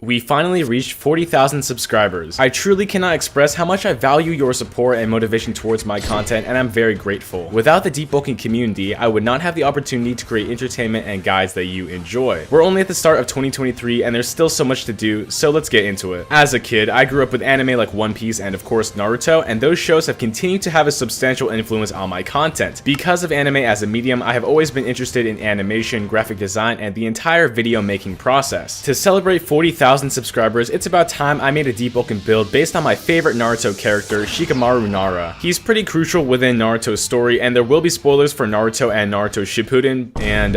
We finally reached 40,000 subscribers. I truly cannot express how much I value your support and motivation towards my content, and I'm very grateful. Without the Deepwoken community, I would not have the opportunity to create entertainment and guides that you enjoy. We're only at the start of 2023 and there's still so much to do, so let's get into it. As a kid, I grew up with anime like One Piece and of course Naruto, and those shows have continued to have a substantial influence on my content. Because of anime as a medium, I have always been interested in animation, graphic design, and the entire video making process. To celebrate 40,000 subscribers, it's about time I made a Deepwoken build based on my favorite Naruto character, Shikamaru Nara. He's pretty crucial within Naruto's story, and there will be spoilers for Naruto and Naruto Shippuden, and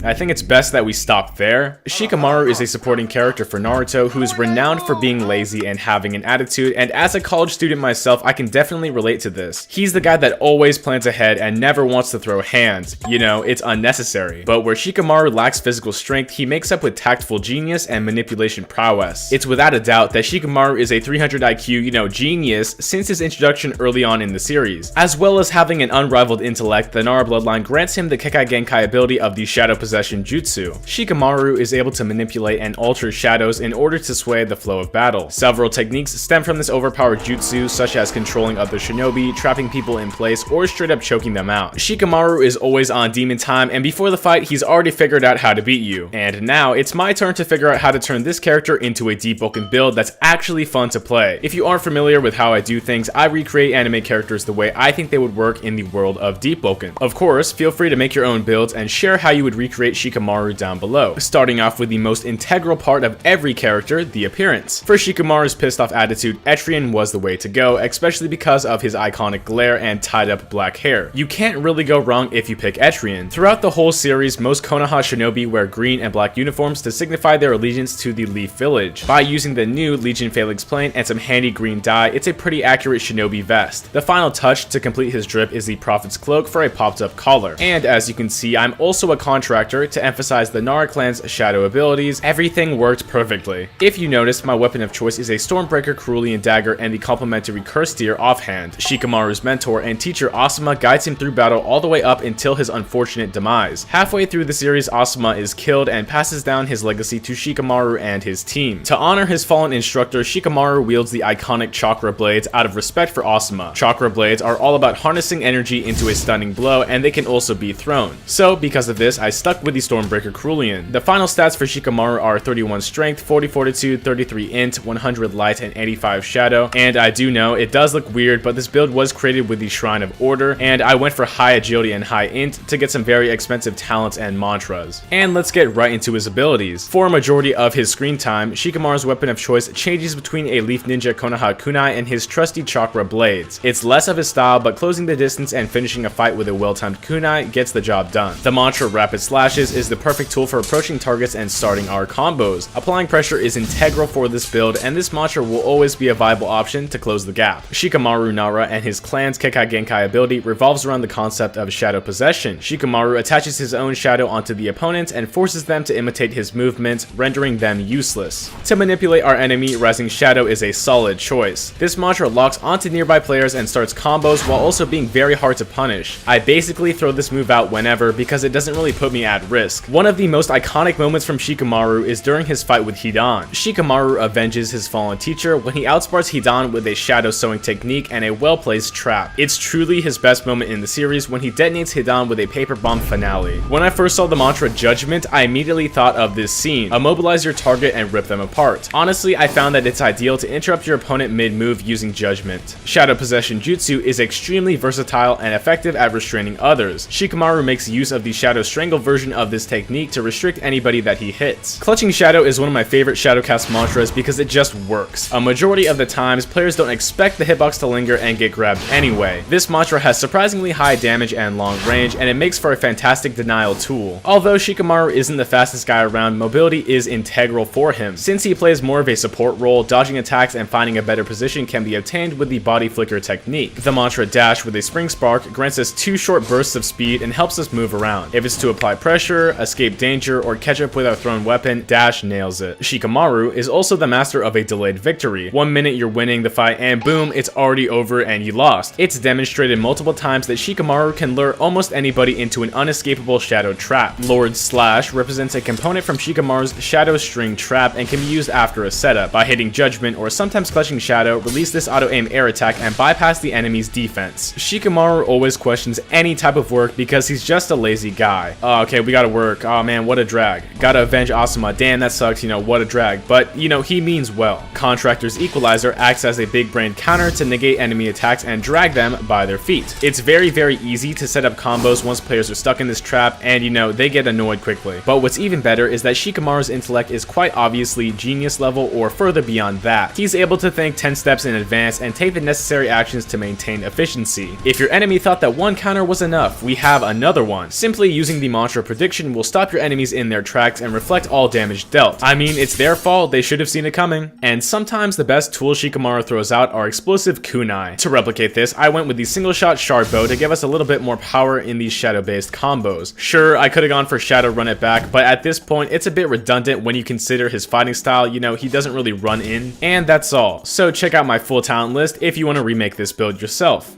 I think it's best that we stop there. Shikamaru is a supporting character for Naruto who is renowned for being lazy and having an attitude, and as a college student myself, I can definitely relate to this. He's the guy that always plans ahead and never wants to throw hands. You know, it's unnecessary. But where Shikamaru lacks physical strength, he makes up with tactful genius and manipulation prowess. It's without a doubt that Shikamaru is a 300 IQ, genius since his introduction early on in the series. As well as having an unrivaled intellect, the Nara bloodline grants him the Kekai Genkai ability of the Shadow Possession Jutsu. Shikamaru is able to manipulate and alter shadows in order to sway the flow of battle. Several techniques stem from this overpowered jutsu, such as controlling other shinobi, trapping people in place, or straight up choking them out. Shikamaru is always on demon time, and before the fight, he's already figured out how to beat you. And now, it's my turn to figure out how to turn this character into a Deepwoken build that's actually fun to play. If you aren't familiar with how I do things, I recreate anime characters the way I think they would work in the world of Deepwoken. Of course, feel free to make your own builds and share how you would recreate Shikamaru down below. Starting off with the most integral part of every character, the appearance. For Shikamaru's pissed off attitude, Etrian was the way to go, especially because of his iconic glare and tied up black hair. You can't really go wrong if you pick Etrian. Throughout the whole series, most Konoha shinobi wear green and black uniforms to signify their allegiance to the Leaf Village. By using the new Legion Phalanx plane and some handy green dye, it's a pretty accurate shinobi vest. The final touch to complete his drip is the Prophet's Cloak for a popped up collar. And as you can see, I'm also a contractor to emphasize the Nara clan's shadow abilities. Everything worked perfectly. If you notice, my weapon of choice is a Stormbreaker Cerulean Dagger and the complementary Curse Deer offhand. Shikamaru's mentor and teacher Asuma guides him through battle all the way up until his unfortunate demise. Halfway through the series, Asuma is killed and passes down his legacy to Shikamaru and his team. To honor his fallen instructor, Shikamaru wields the iconic chakra blades out of respect for Asuma. Chakra blades are all about harnessing energy into a stunning blow, and they can also be thrown. So because of this, I stuck with the Stormbreaker Cerulean. The final stats for Shikamaru are 31 strength, 40 fortitude, 33 int, 100 light, and 85 shadow. And I do know it does look weird, but this build was created with the Shrine of Order, and I went for high agility and high int to get some very expensive talents and mantras. And let's get right into his abilities. For a majority of his screen time, Shikamaru's weapon of choice changes between a Leaf Ninja Konoha Kunai and his trusty chakra blades. It's less of his style, but closing the distance and finishing a fight with a well-timed kunai gets the job done. The mantra Rapid Slashes is the perfect tool for approaching targets and starting our combos. Applying pressure is integral for this build, and this mantra will always be a viable option to close the gap. Shikamaru Nara and his clan's Kekai Genkai ability revolves around the concept of shadow possession. Shikamaru attaches his own shadow onto the opponent and forces them to imitate his movements, rendering them useless. To manipulate our enemy, Rising Shadow is a solid choice. This mantra locks onto nearby players and starts combos while also being very hard to punish. I basically throw this move out whenever because it doesn't really put me at risk. One of the most iconic moments from Shikamaru is during his fight with Hidan. Shikamaru avenges his fallen teacher when he outsmarts Hidan with a shadow sewing technique and a well-placed trap. It's truly his best moment in the series when he detonates Hidan with a paper bomb finale. When I first saw the mantra Judgment, I immediately thought of this scene: immobilize your target and rip them apart. Honestly, I found that it's ideal to interrupt your opponent mid-move using Judgment. Shadow Possession Jutsu is extremely versatile and effective at restraining others. Shikamaru makes use of the Shadow Strangle version of this technique to restrict anybody that he hits. Clutching Shadow is one of my favorite Shadowcast mantras because it just works. A majority of the times, players don't expect the hitbox to linger and get grabbed anyway. This mantra has surprisingly high damage and long range, and it makes for a fantastic denial tool. Although Shikamaru isn't the fastest guy around, mobility is integral for him. Since he plays more of a support role, dodging attacks and finding a better position can be obtained with the body flicker technique. The mantra Dash with a Spring Spark grants us 2 short bursts of speed and helps us move around. If it's to apply pressure, escape danger, or catch up with our thrown weapon, Dash nails it. Shikamaru is also the master of a delayed victory. 1 minute you're winning the fight and boom, it's already over and you lost. It's demonstrated multiple times that Shikamaru can lure almost anybody into an unescapable shadow trap. Lord Slash represents a component from Shikamaru's Shadow String trap. trap and can be used after a setup. By hitting Judgment or sometimes clutching Shadow, release this auto-aim air attack and bypass the enemy's defense. Shikamaru always questions any type of work because he's just a lazy guy. Oh, okay, we gotta work. Oh man, what a drag. Gotta avenge Asuma. Damn, that sucks, you know, what a drag. But, you know, he means well. Contractor's Equalizer acts as a big brain counter to negate enemy attacks and drag them by their feet. It's very, very easy to set up combos once players are stuck in this trap and, you know, they get annoyed quickly. But what's even better is that Shikamaru's intellect is quite obviously genius level or further beyond that. He's able to think 10 steps in advance and take the necessary actions to maintain efficiency. If your enemy thought that one counter was enough, we have another one. Simply using the mantra prediction will stop your enemies in their tracks and reflect all damage dealt. I mean, it's their fault, they should have seen it coming. And sometimes the best tools Shikamaru throws out are explosive kunai. To replicate this, I went with the single shot shard bow to give us a little bit more power in these shadow based combos. Sure, I could have gone for shadow run it back, but at this point it's a bit redundant when you consider his fighting style. You know, he doesn't really run in. And that's all. So check out my full talent list if you want to remake this build yourself.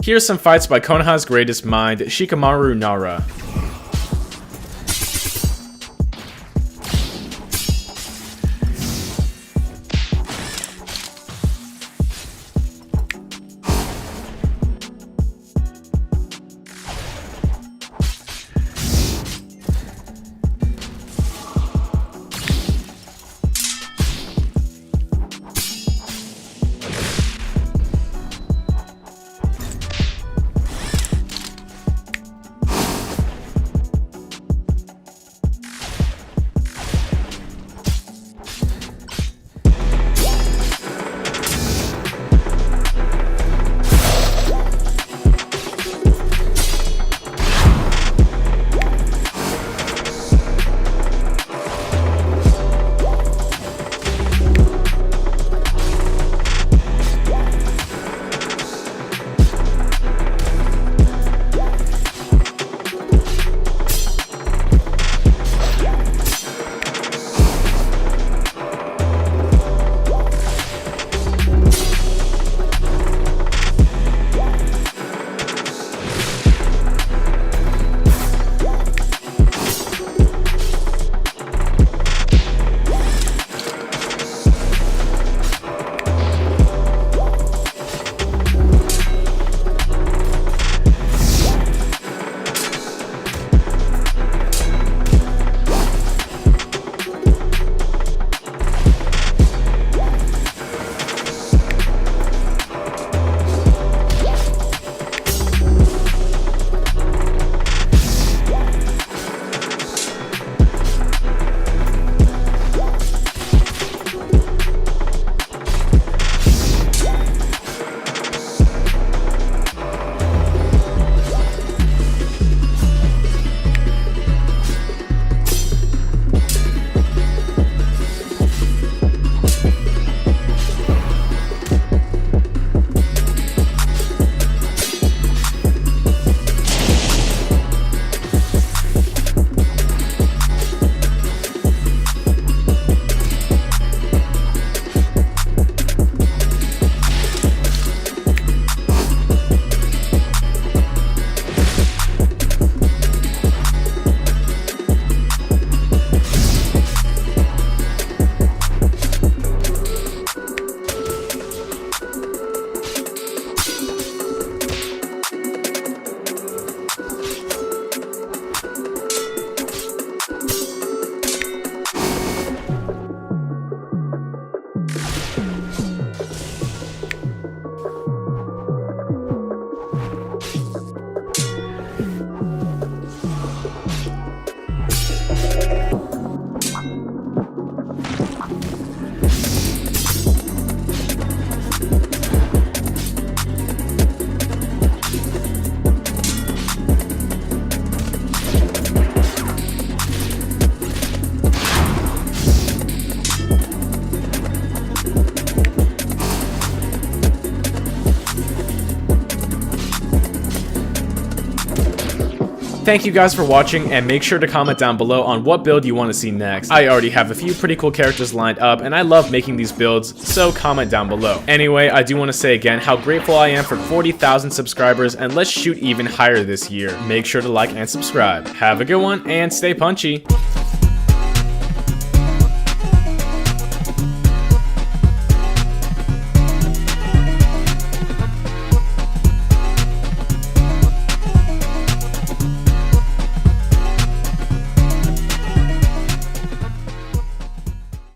Here's some fights by Konoha's greatest mind, Shikamaru Nara. Thank you guys for watching, and make sure to comment down below on what build you want to see next. I already have a few pretty cool characters lined up, and I love making these builds, so comment down below. Anyway, I do want to say again how grateful I am for 40,000 subscribers, and let's shoot even higher this year. Make sure to like and subscribe. Have a good one, and stay punchy.